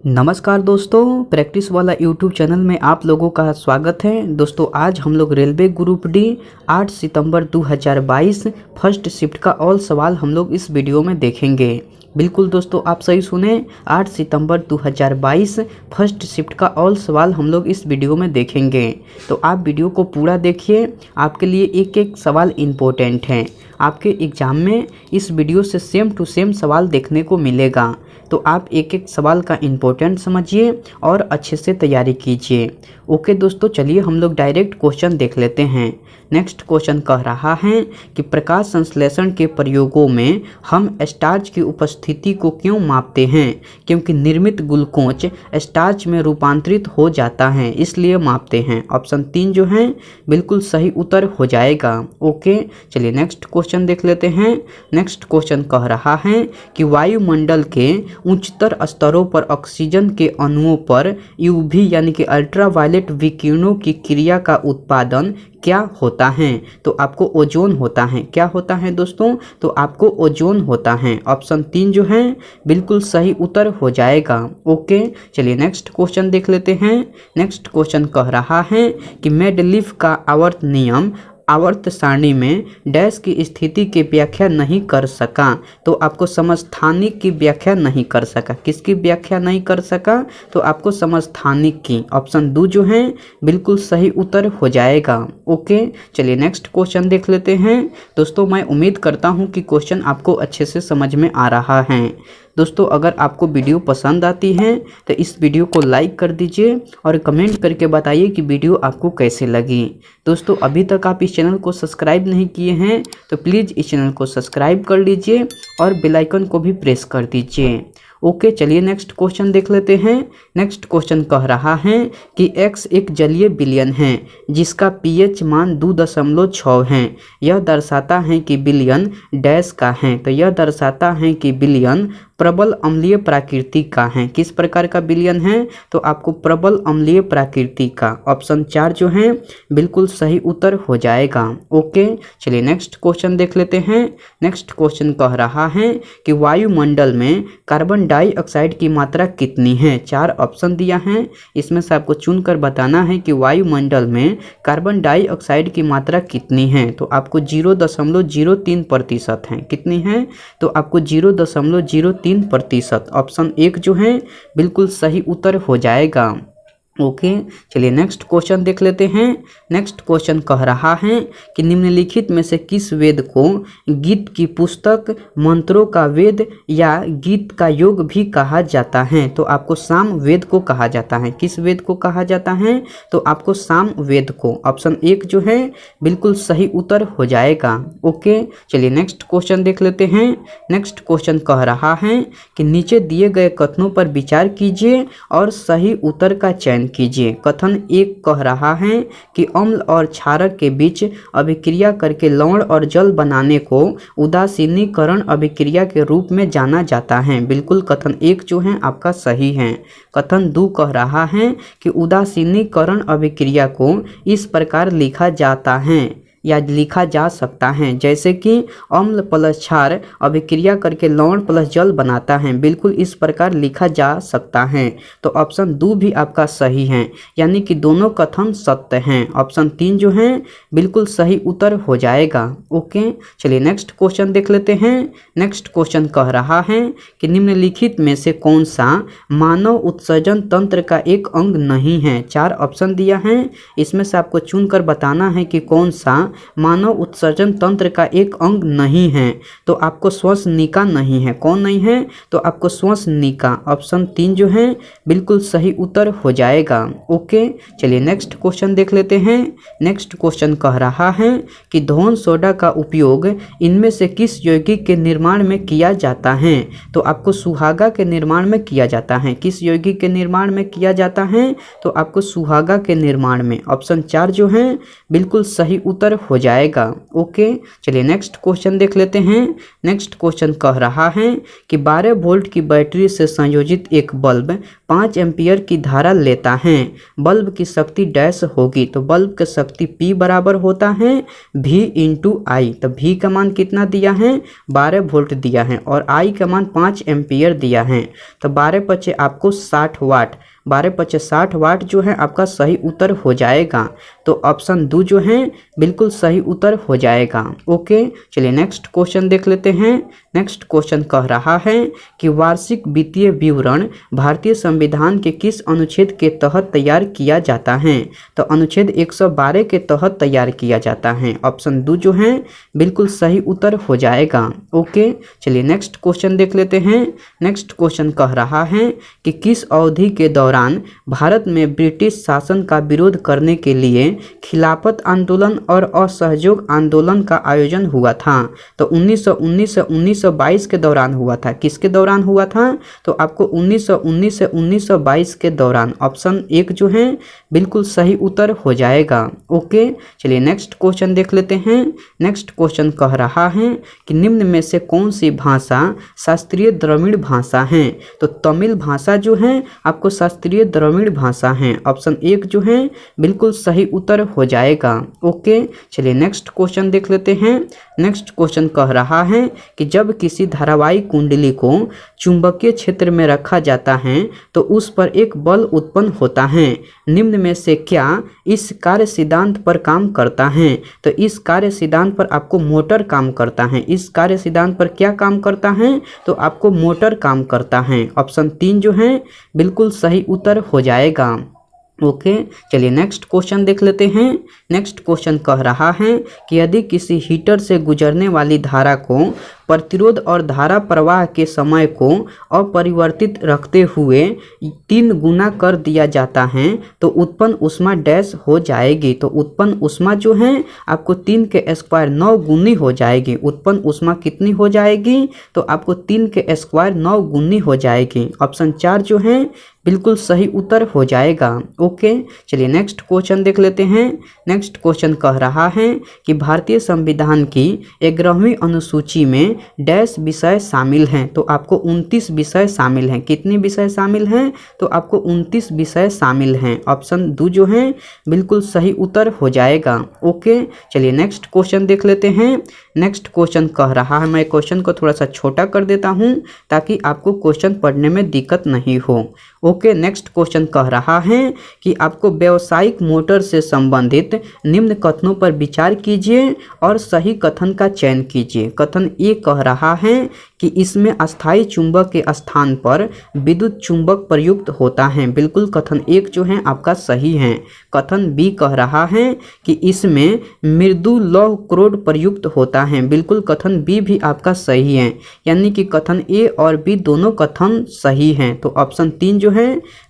नमस्कार दोस्तों, प्रैक्टिस वाला यूट्यूब चैनल में आप लोगों का स्वागत है। दोस्तों आज हम लोग रेलवे ग्रुप डी 8 सितंबर 2022 फर्स्ट शिफ्ट का ऑल सवाल हम लोग इस वीडियो में देखेंगे। बिल्कुल दोस्तों, आप सही सुने, 8 सितंबर 2022 फर्स्ट शिफ्ट का ऑल सवाल हम लोग इस वीडियो में देखेंगे। तो आप वीडियो को पूरा देखिए, आपके लिए एक एक सवाल इम्पोर्टेंट है। आपके एग्ज़ाम में इस वीडियो से सेम टू सेम सवाल देखने को मिलेगा, तो आप एक एक सवाल का इम्पोर्टेंट समझिए और अच्छे से तैयारी कीजिए। ओके दोस्तों, चलिए हम लोग डायरेक्ट क्वेश्चन देख लेते हैं। नेक्स्ट क्वेश्चन कह रहा है कि प्रकाश संश्लेषण के प्रयोगों में हम स्टार्च की उपस्थिति को क्यों मापते हैं? क्योंकि निर्मित ग्लूकोज स्टार्च में रूपांतरित हो जाता है, इसलिए मापते हैं। ऑप्शन 3 जो है बिल्कुल सही उत्तर हो जाएगा। ओके, चलिए नेक्स्ट क्वेश्चन देख लेते हैं। नेक्स्ट क्वेश्चन कह रहा है कि वायुमंडल के उच्चतर स्तरों पर ऑक्सीजन के अणुओं पर यूवी यानी कि अल्ट्रावायलेट विकिरणों की क्रिया का उत्पादन क्या होता है? तो आपको ओजोन होता है। क्या होता है दोस्तों? तो आपको ओजोन होता है। ऑप्शन 3 जो है बिल्कुल सही उत्तर हो जाएगा। ओके, चलिए नेक्स्ट क्वेश्चन देख लेते हैं। नेक्स्ट क्वेश्चन कह रहा है कि मेंडलीफ का आवर्त नियम आवर्त सारणी में डैश की स्थिति की व्याख्या नहीं कर सका। तो आपको समस्थानिक की व्याख्या नहीं कर सका। किसकी व्याख्या नहीं कर सका? तो आपको समस्थानिक की। ऑप्शन 2 जो है बिल्कुल सही उत्तर हो जाएगा। ओके, चलिए नेक्स्ट क्वेश्चन देख लेते हैं। दोस्तों मैं उम्मीद करता हूं कि क्वेश्चन आपको अच्छे से समझ में आ रहा है। दोस्तों अगर आपको वीडियो पसंद आती है तो इस वीडियो को लाइक कर दीजिए और कमेंट करके बताइए कि वीडियो आपको कैसे लगी। दोस्तों अभी तक आप इस चैनल को सब्सक्राइब नहीं किए हैं तो प्लीज़ इस चैनल को सब्सक्राइब कर लीजिए और बेल आइकन को भी प्रेस कर दीजिए। ओके, चलिए नेक्स्ट क्वेश्चन देख लेते हैं। नेक्स्ट क्वेश्चन कह रहा है कि x एक जलीय विलयन है जिसका pH मान 2.6 है। यह दर्शाता है कि विलयन डैश का है। तो यह दर्शाता है कि विलयन प्रबल अम्लीय प्रकृति का है। किस प्रकार का विलयन है? तो आपको प्रबल अम्लीय प्रकृति का। ऑप्शन 4 जो है बिल्कुल सही उत्तर हो जाएगा। ओके, चलिए नेक्स्ट क्वेश्चन देख लेते हैं। नेक्स्ट क्वेश्चन कह रहा है कि वायुमंडल में कार्बन डाइऑक्साइड की मात्रा कितनी है? 4 ऑप्शन दिया है, इसमें से आपको चुनकर बताना है कि वायुमंडल में कार्बन डाइऑक्साइड की मात्रा कितनी है। तो आपको 0.03% है। कितनी है? तो आपको 0.03%। ऑप्शन 1 जो है बिल्कुल सही उत्तर हो जाएगा। ओके, चलिए नेक्स्ट क्वेश्चन देख लेते हैं। नेक्स्ट क्वेश्चन कह रहा है कि निम्नलिखित में से किस वेद को गीत की पुस्तक, मंत्रों का वेद या गीत का योग भी कहा जाता है? तो आपको साम वेद को कहा जाता है। किस वेद को कहा जाता है? तो आपको साम वेद को। ऑप्शन 1 जो है बिल्कुल सही उत्तर हो जाएगा। ओके, चलिए नेक्स्ट क्वेश्चन देख लेते हैं। नेक्स्ट क्वेश्चन कह रहा है कि नीचे दिए गए कथनों पर विचार कीजिए और सही उत्तर का चयन कीजिए। कथन 1 कह रहा है कि अम्ल और क्षारक के बीच अभिक्रिया करके लवण और जल बनाने को उदासीनीकरण अभिक्रिया के रूप में जाना जाता है। बिल्कुल कथन 1 जो है आपका सही है। कथन 2 कह रहा है कि उदासीनीकरण अभिक्रिया को इस प्रकार लिखा जाता है या लिखा जा सकता है जैसे कि अम्ल प्लस क्षार अभिक्रिया करके लवण प्लस जल बनाता है। बिल्कुल इस प्रकार लिखा जा सकता है। तो ऑप्शन 2 भी आपका सही है, यानी कि दोनों कथन सत्य हैं। ऑप्शन 3 जो है बिल्कुल सही उत्तर हो जाएगा। ओके, चलिए नेक्स्ट क्वेश्चन देख लेते हैं। नेक्स्ट क्वेश्चन कह रहा है कि निम्नलिखित में से कौन सा मानव उत्सर्जन तंत्र का एक अंग नहीं है? 4 ऑप्शन दिया है, इसमें से आपको चुनकर बताना है कि कौन सा मानव उत्सर्जन तंत्र का एक अंग नहीं है। तो आपको श्वसनिका नहीं है। कौन नहीं है? तो आपको श्वसनिका। ऑप्शन 3 जो है बिल्कुल सही उत्तर हो जाएगा। ओके, चलिए नेक्स्ट क्वेश्चन देख लेते हैं। नेक्स्ट क्वेश्चन कह रहा है कि धोन सोडा का उपयोग इनमें से किस यौगिक के निर्माण में किया जाता है? तो आपको सुहागा के निर्माण में किया जाता है। किस यौगिक के निर्माण में किया जाता है? तो आपको सुहागा के निर्माण में। ऑप्शन 4 जो है बिल्कुल सही उत्तर हो जाएगा। ओके, चलिए नेक्स्ट क्वेश्चन देख लेते हैं। नेक्स्ट क्वेश्चन कह रहा है कि 12 वोल्ट की बैटरी से संयोजित एक बल्ब 5 एम्पियर की धारा लेता है, बल्ब की शक्ति डैश होगी। तो बल्ब की शक्ति P बराबर होता है V इंटू आई। तो V का मान कितना दिया है, 12 वोल्ट दिया है और I का मान 5 एम्पियर दिया है। तो 12 पचे आपको 60 वाट, 12 पचे 60 वाट जो है आपका सही उत्तर हो जाएगा। तो ऑप्शन 2 जो है बिल्कुल सही उत्तर हो जाएगा। ओके, चलिए नेक्स्ट क्वेश्चन देख लेते हैं। नेक्स्ट क्वेश्चन कह रहा है कि वार्षिक वित्तीय विवरण भारतीय संविधान के किस अनुच्छेद के तहत तैयार किया जाता है। तो अनुच्छेद 112 के तहत तैयार किया जाता है। ऑप्शन 2 जो है बिल्कुल सही उत्तर हो जाएगा। ओके, चलिए नेक्स्ट क्वेश्चन देख लेते हैं। नेक्स्ट क्वेश्चन कह रहा है कि किस अवधि के दौरान भारत में ब्रिटिश शासन का विरोध करने के लिए खिलाफत आंदोलन और असहयोग आंदोलन का आयोजन हुआ था। तो 1919 से 1922 के दौरान हुआ था। किसके दौरान हुआ था, तो आपको 1919 से 1922 के दौरान। ऑप्शन 1 जो है बिल्कुल सही उत्तर हो जाएगा। ओके, चलिए नेक्स्ट क्वेश्चन देख लेते हैं। नेक्स्ट क्वेश्चन कह रहा है कि निम्न में से कौन सी भाषा शास्त्रीय द्रविड़ भाषा है। तो तमिल भाषा जो है आपको शास्त्रीय द्रविड़ भाषा है। ऑप्शन 1 जो है बिल्कुल सही उत्तर हो जाएगा। ओके, चलिए नेक्स्ट क्वेश्चन देख लेते हैं। नेक्स्ट क्वेश्चन कह रहा है कि जब किसी धारावाहिक कुंडली को चुंबकीय क्षेत्र में रखा जाता है तो उस पर एक बल उत्पन्न होता है। निम्न में से क्या इस कार्य सिद्धांत पर काम करता है। तो इस कार्य सिद्धांत पर आपको मोटर काम करता है। इस कार्य सिद्धांत पर क्या काम करता है, तो आपको मोटर काम करता है। ऑप्शन 3 जो है बिल्कुल सही उत्तर हो जाएगा। ओके, चलिए नेक्स्ट क्वेश्चन देख लेते हैं। नेक्स्ट क्वेश्चन कह रहा है कि यदि किसी हीटर से गुजरने वाली धारा को प्रतिरोध और धारा प्रवाह के समय को अपरिवर्तित रखते हुए 3 गुना कर दिया जाता है तो उत्पन्न ऊष्मा डैश हो जाएगी। तो उत्पन्न ऊष्मा जो है आपको 3 के स्क्वायर 9 गुनी हो जाएगी। उत्पन्न ऊष्मा कितनी हो जाएगी, तो आपको 3 के स्क्वायर 9 गुनी हो जाएगी। ऑप्शन 4 जो है बिल्कुल सही उत्तर हो जाएगा। ओके, चलिए नेक्स्ट क्वेश्चन देख लेते हैं। नेक्स्ट क्वेश्चन कह रहा है कि भारतीय संविधान की 11वीं अनुसूची में डैश विषय शामिल हैं। तो आपको 29 विषय शामिल हैं। कितने विषय शामिल हैं, तो आपको 29 विषय शामिल हैं। ऑप्शन 2 जो है बिल्कुल सही उत्तर हो जाएगा। ओके, चलिए नेक्स्ट क्वेश्चन देख लेते हैं। नेक्स्ट क्वेश्चन कह रहा है, मैं क्वेश्चन को थोड़ा सा छोटा कर देता हूं ताकि आपको क्वेश्चन पढ़ने में दिक्कत नहीं हो। ओके, नेक्स्ट क्वेश्चन कह रहा है कि आपको व्यावसायिक मोटर से संबंधित निम्न कथनों पर विचार कीजिए और सही कथन का चयन कीजिए। कथन ए कह रहा है कि इसमें अस्थायी चुंबक के स्थान पर विद्युत चुंबक प्रयुक्त होता है। बिल्कुल कथन 1 जो है आपका सही है। कथन बी कह रहा है कि इसमें मृदु लौह क्रोड प्रयुक्त होता है। बिल्कुल कथन बी भी आपका सही है, यानी कि कथन ए और बी दोनों कथन सही हैं। तो ऑप्शन 3 जो है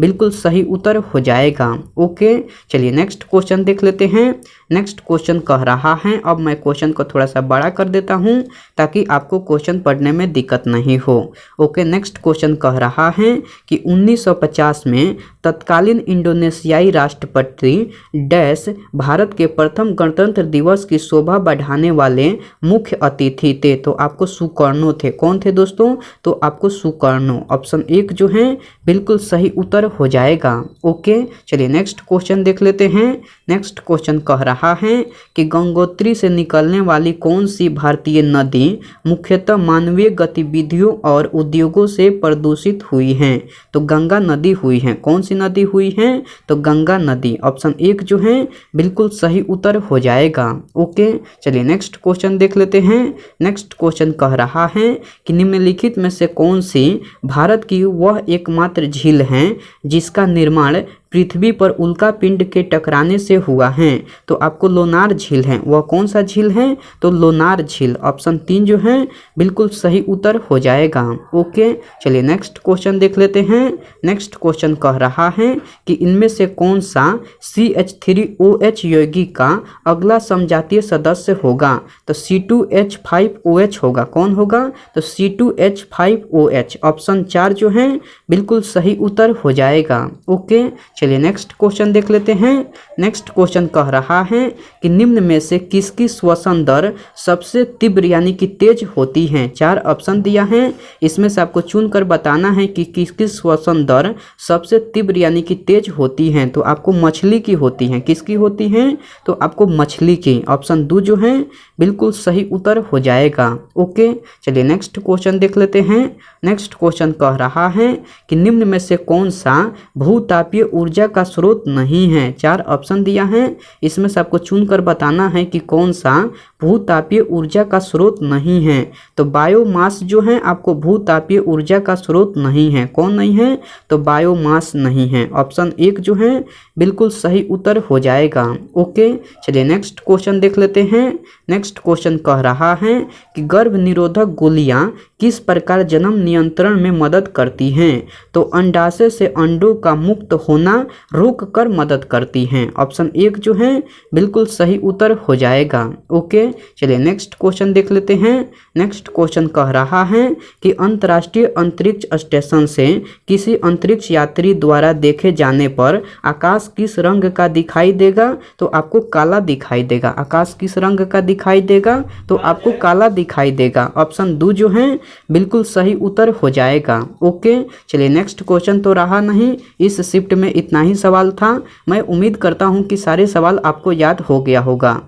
बिल्कुल सही उत्तर हो जाएगा। ओके, चलिए नेक्स्ट क्वेश्चन देख लेते हैं। नेक्स्ट क्वेश्चन कह रहा है, अब मैं क्वेश्चन को थोड़ा सा बड़ा कर देता हूं ताकि आपको क्वेश्चन पढ़ने में दिक्कत नहीं हो। ओके, नेक्स्ट क्वेश्चन कह रहा है कि 1950 में तत्कालीन इंडोनेशियाई राष्ट्रपति डैश भारत के प्रथम गणतंत्र दिवस की शोभा बढ़ाने वाले मुख्य अतिथि थे। तो आपको सुकर्णो थे। कौन थे दोस्तों, तो आपको सुकर्णो। ऑप्शन 1 जो है बिल्कुल सही उत्तर हो जाएगा। ओके, चलिए नेक्स्ट क्वेश्चन देख लेते हैं। नेक्स्ट क्वेश्चन कह रहा है कि गंगोत्री से निकलने वाली कौन सी भारतीय नदी मुख्यतः मानवीय गतिविधियों और उद्योगों से प्रदूषित हुई हैं। तो गंगा नदी हुई है। कौन सी नदी हुई है, तो गंगा नदी। ऑप्शन 1 जो है बिल्कुल सही उत्तर हो जाएगा। ओके, चलिए नेक्स्ट क्वेश्चन देख लेते हैं। नेक्स्ट क्वेश्चन कह रहा है कि निम्नलिखित में से कौन सी भारत की वह एकमात्र झील है जिसका निर्माण पृथ्वी पर उल्का पिंड के टकराने से हुआ है। तो आपको लोनार झील है। वह कौन सा झील है, तो लोनार झील। ऑप्शन 3 जो है बिल्कुल सही उत्तर हो जाएगा। ओके, चलिए नेक्स्ट क्वेश्चन देख लेते हैं। नेक्स्ट क्वेश्चन कह रहा है कि इनमें से कौन सा CH3OH यौगिक का अगला समजातीय सदस्य होगा। तो C2H5OH होगा। कौन होगा, तो C2H5OH। ऑप्शन 4 जो है बिल्कुल सही उत्तर हो जाएगा। ओके, चलिए नेक्स्ट क्वेश्चन देख लेते हैं। नेक्स्ट क्वेश्चन कह रहा है कि निम्न में से किसकी श्वसन दर सबसे तीव्र यानी कि तेज होती है। 4 ऑप्शन दिया है, इसमें से आपको चुनकर बताना है कि किसकी श्वसन दर सबसे तीव्र यानी कि तेज होती है। तो आपको मछली की होती है। किसकी होती है? तो आपको मछली की। ऑप्शन 2 जो है बिल्कुल सही उत्तर हो जाएगा। ओके, चलिए नेक्स्ट क्वेश्चन देख लेते हैं। नेक्स्ट क्वेश्चन कह रहा है कि निम्न में से कौन सा भूतापीय ऊर्जा का स्रोत नहीं है। 4 ऑप्शन दिया है, इसमें से आपको चुनकर बताना है कि कौन सा भूतापीय ऊर्जा का स्रोत नहीं है। तो बायोमास जो है आपको भूतापीय ऊर्जा का स्रोत नहीं है। कौन नहीं है? तो बायोमास नहीं है। ऑप्शन 1 जो है बिल्कुल सही उत्तर हो जाएगा। ओके, चलिए नेक्स्ट क्वेश्चन देख लेते हैं। नेक्स्ट क्वेश्चन कह रहा है कि गर्भ निरोधक गोलियां किस प्रकार जन्म नियंत्रण में मदद करती हैं। तो अंडाशय से अंडों का मुक्त होना रोक कर मदद करती हैं। ऑप्शन 1 जो है बिल्कुल सही उत्तर हो जाएगा। ओके, चलिए नेक्स्ट क्वेश्चन देख लेते हैं। नेक्स्ट क्वेश्चन कह रहा है कि अंतर्राष्ट्रीय अंतरिक्ष स्टेशन से किसी अंतरिक्ष यात्री द्वारा देखे जाने पर आकाश किस रंग का दिखाई देगा। तो आपको काला दिखाई देगा। आकाश किस रंग का दिखाई देगा? तो आपको काला दिखाई देगा। ऑप्शन 2 जो है बिल्कुल सही उत्तर हो जाएगा। ओके, चलिए नेक्स्ट क्वेश्चन तो रहा नहीं। इस शिफ्ट में इतना ही सवाल था। मैं उम्मीद करता हूं कि सारे सवाल आपको याद हो गया होगा।